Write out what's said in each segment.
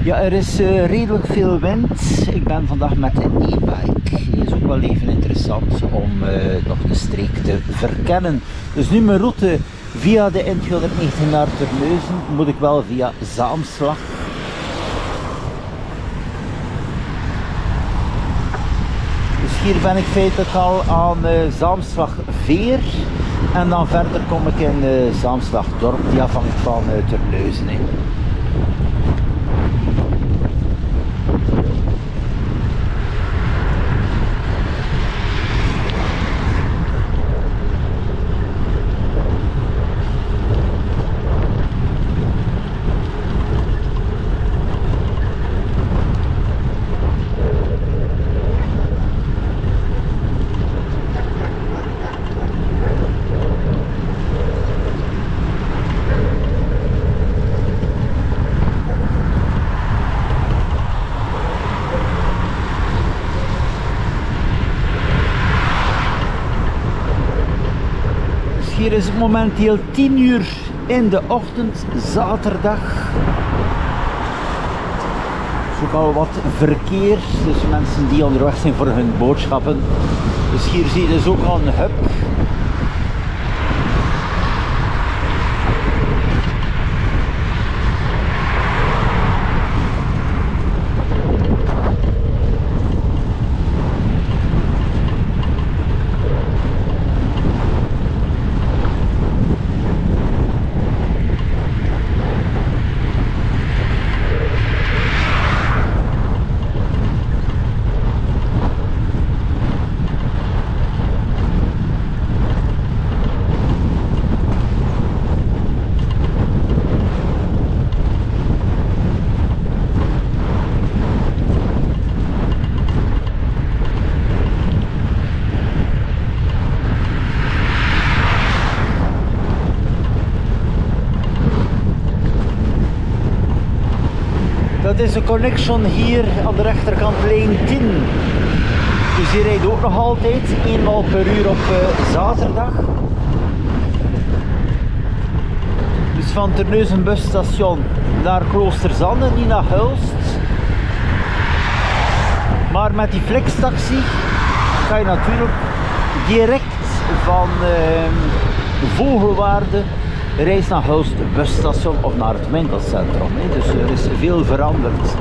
Ja, er is redelijk veel wind. Ik ben vandaag met een e-bike. Het is ook wel even interessant om nog de streek te verkennen. Dus nu mijn route via de N219 naar Terneuzen moet ik wel via Zaamslag. Dus hier ben ik feitelijk al aan Zaamslagveer. En dan verder kom ik in Zaamslagdorp, die afhangt van Terneuzen. Hier is het momenteel 10 uur in de ochtend, zaterdag. Er is ook al wat verkeer, dus mensen die onderweg zijn voor hun boodschappen. Dus hier zie je dus ook al een hub. Dat is een connection hier aan de rechterkant lijn 10. Dus die rijdt ook nog altijd, eenmaal per uur op zaterdag. Dus van Terneuzen busstation naar Kloosterzande, niet naar Hulst. Maar met die flextaxi kan je natuurlijk direct van Vogelwaarde reis naar Hulst busstation of naar het winkelcentrum. Dus er is veel veranderd.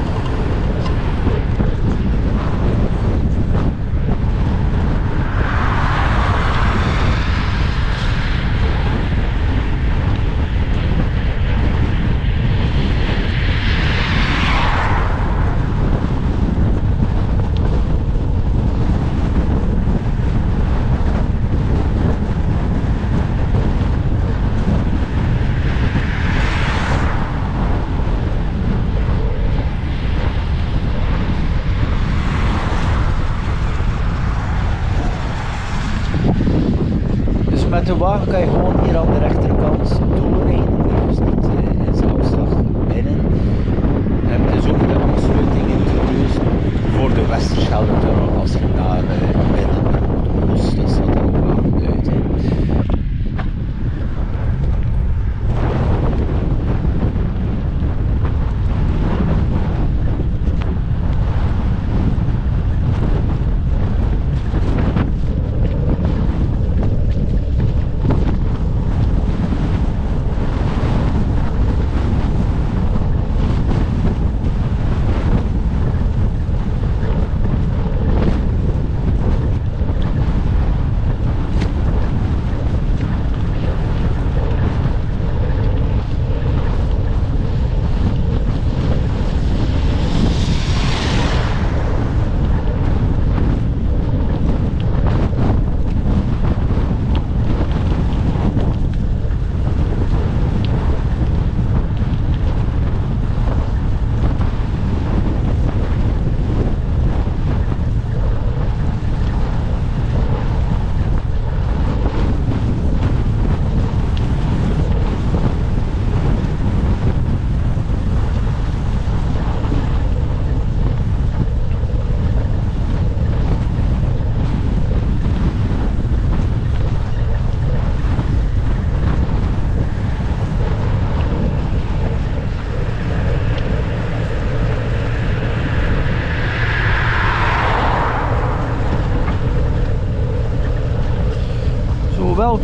Met de wagen kan je gewoon hier aan de rechterkant doorrijden, dus niet in Zaamslag binnen. En dus ook de aansluiting in Terneuzen voor de Westerschelde-tunnel als je naar binnen moet. Dat staat er ook wel uit.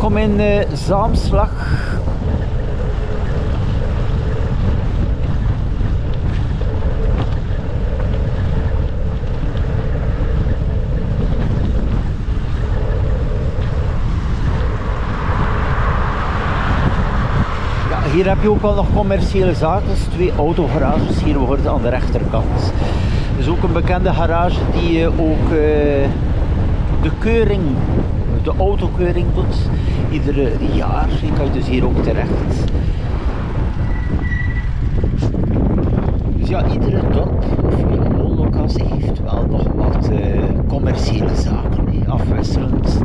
welkom in Zaamslag. Ja, hier heb je ook wel nog commerciële zaken, dus 2 autogarages hier worden aan de rechterkant. Er is ook een bekende garage die ook de keuring, de autokeuring doet, iedere jaar. Je kan dus hier ook terecht. Dus ja, iedere dorp of woonlocatie heeft wel nog wat commerciële zaken, afwisselend.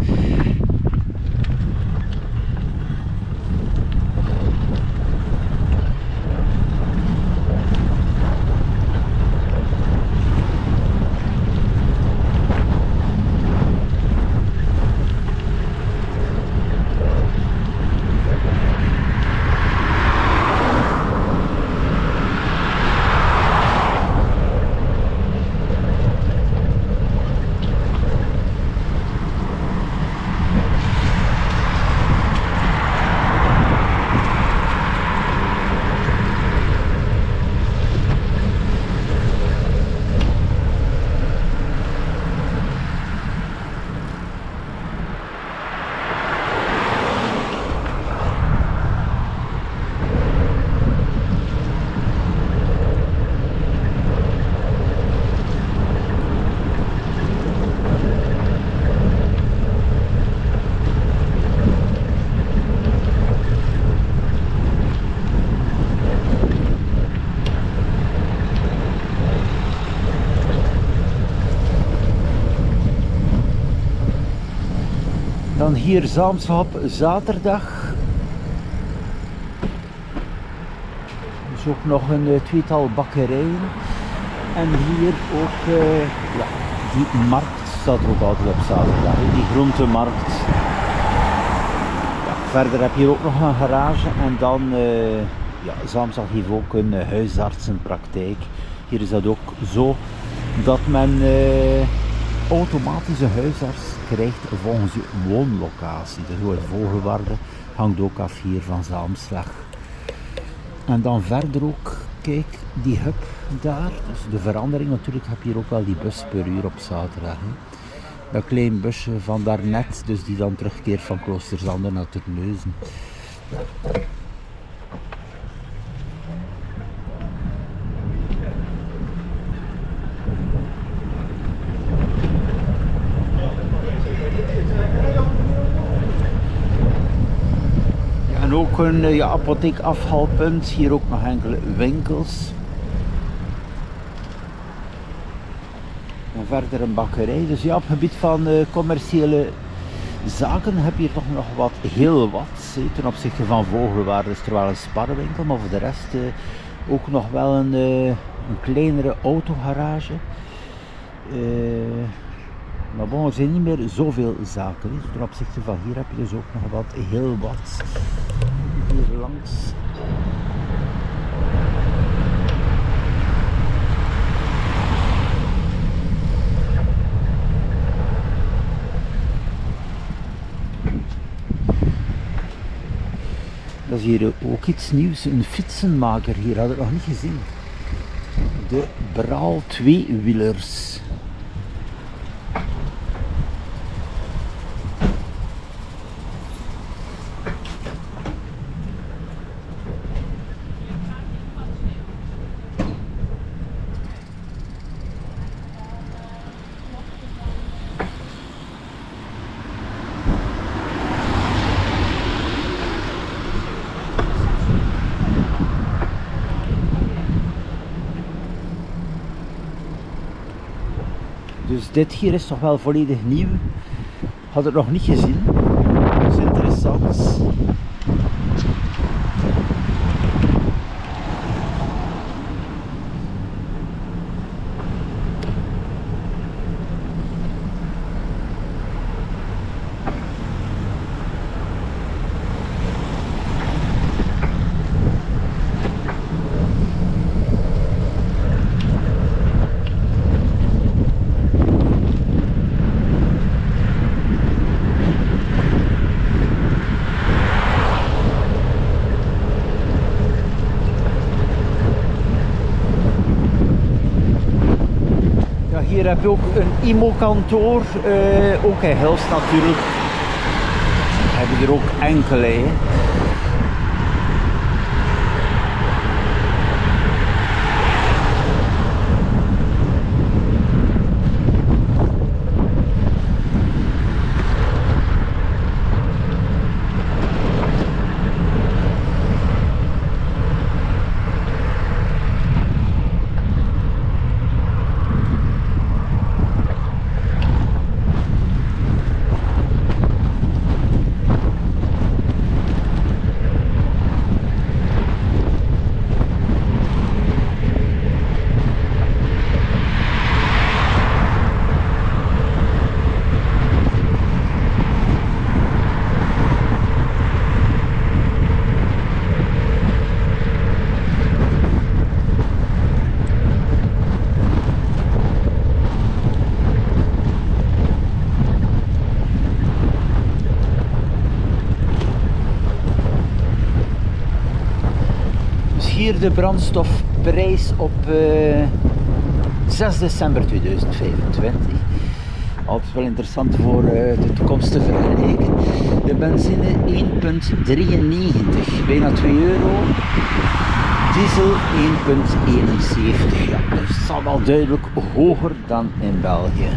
Dan hier Zaamslag zaterdag. Er is ook nog een tweetal bakkerijen. En hier ook ja, die markt staat ook altijd op zaterdag. Die groentemarkt. Ja, verder heb je hier ook nog een garage. En dan ja, Zaamslag heeft ook een huisartsenpraktijk. Hier is dat ook zo dat men automatische huisarts krijgt volgens je woonlocatie. Dus het Vogelwaarde hangt ook af hier van Zaamslag. En dan verder ook, kijk, die hub daar. Dus de verandering natuurlijk, heb je hier ook wel die bus per uur op zaterdag. Hè. Dat klein busje van daarnet, dus die dan terugkeert van Kloosterzande naar Terneuzen. En ook een ja, apotheekafhaalpunt, hier ook nog enkele winkels. En verder een bakkerij. Dus ja, op het gebied van commerciële zaken heb je hier toch nog wat, heel wat. Ten opzichte van Vogelwaarde is er wel een sparrenwinkel, maar voor de rest ook nog wel een kleinere autogarage. Maar bon, er zijn niet meer zoveel zaken. Dus ten opzichte van hier heb je dus ook nog wat, heel wat. Hier langs. Dat is hier ook iets nieuws, een fietsenmaker. Hier had ik nog niet gezien. De Braal tweewielers. Dus dit hier is toch wel volledig nieuw. Had het nog niet gezien. Dat is interessant. Hier heb je ook een IMO-kantoor, ook in Hulst natuurlijk. Heb je er ook enkele. Hè. Hier de brandstofprijs op 6 december 2025. Altijd wel interessant voor de toekomst te vergelijken. De benzine 1,93, bijna 2 euro. Diesel 1,71. Ja, dat is al wel duidelijk hoger dan in België.